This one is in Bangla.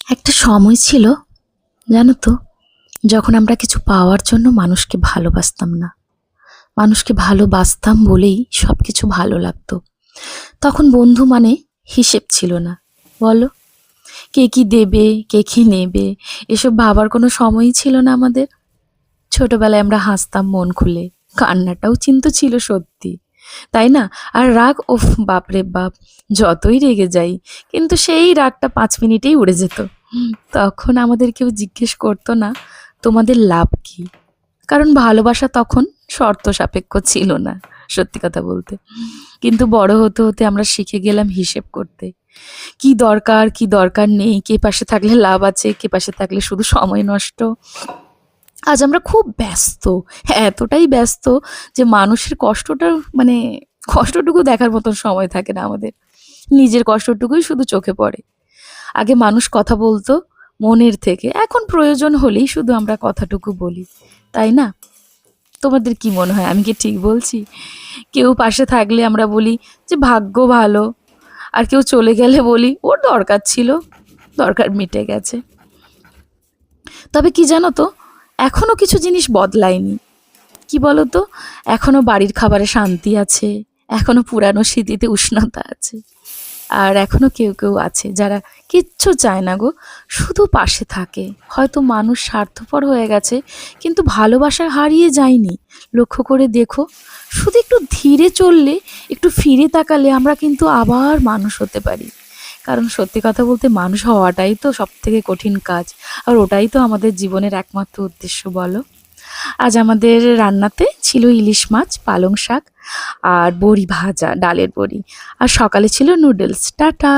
একটা সময় ছিল, জানো তো, যখন আমরা কিছু পাওয়ার জন্য মানুষকে ভালোবাসতাম না। মানুষকে ভালোবাসতাম বলেই সব কিছু ভালো লাগতো। তখন বন্ধু মানে হিসেব ছিল না, বলো? কে কি দেবে, কে কি নেবে, এসব ভাবার কোনো সময়ই ছিল না আমাদের। ছোটবেলায় আমরা হাসতাম মন খুলে, কান্নাটাও চিন্তা ছিল সত্যি, তাই না? আর রাগ, ওফ বাপরে বাপ, যতই রেগে যাই, কিন্তু সেই রাগটা 5 মিনিটেই উড়ে যেত। তখন আমাদের কেউ জিজ্ঞেস করতো না তোমাদের লাভ কি, কারণ ভালোবাসা তখন শর্ত সাপেক্ষ ছিল না, সত্যি কথা বলতে। কিন্তু বড় হতে হতে আমরা শিখে গেলাম হিসেব করতে, কি দরকার কি দরকার নেই, কে পাশে থাকলে লাভ আছে, কে পাশে থাকলে শুধু সময় নষ্ট। আজ আমরা খুব ব্যস্ত, হ্যাঁ এতটাই ব্যস্ত যে মানুষের কষ্টটা, মানে কষ্টটুকু দেখার মতন সময় থাকে না আমাদের। নিজের কষ্টটুকুই শুধু চোখে পড়ে। আগে মানুষ কথা বলতো মনের থেকে, এখন প্রয়োজন হলেই শুধু আমরা কথাটুকু বলি, তাই না? তোমাদের কি মনে হয়, আমি কি ঠিক বলছি? কেউ পাশে থাকলে আমরা বলি যে ভাগ্য ভালো, আর কেউ চলে গেলে বলি ওর দরকার ছিল, দরকার মিটে গেছে। তবে কি জানো তো, এখনো কিছু জিনিস বদলায়নি। কি বলো তো, এখনো বাড়ির খাবারে শান্তি আছে, এখনো পুরানো স্মৃতিতে উষ্ণতা আছে, আর এখনো কেউ কেউ আছে যারা কিচ্ছু চায় না গো, শুধু পাশে থাকে। হয়তো মানুষ স্বার্থপর হয়ে গেছে, কিন্তু ভালোবাসা হারিয়ে যায়নি। লক্ষ্য করে দেখো, শুধু একটু ধীরে চললে, একটু ফিরে তাকালে আমরা কিন্তু আবার মানুষ হতে পারি। কারণ সত্যি কথা বলতে মানুষ হওয়াটাই তো সব থেকে কঠিন কাজ, আর ওটাই তো আমাদের জীবনের একমাত্র উদ্দেশ্য, বলো? আজ আমাদের রান্নাতে ছিল ইলিশ মাছ, পালং শাক আর বড়ি ভাজা, ডালের বড়ি। আর সকালে ছিল নুডলস। টাটা।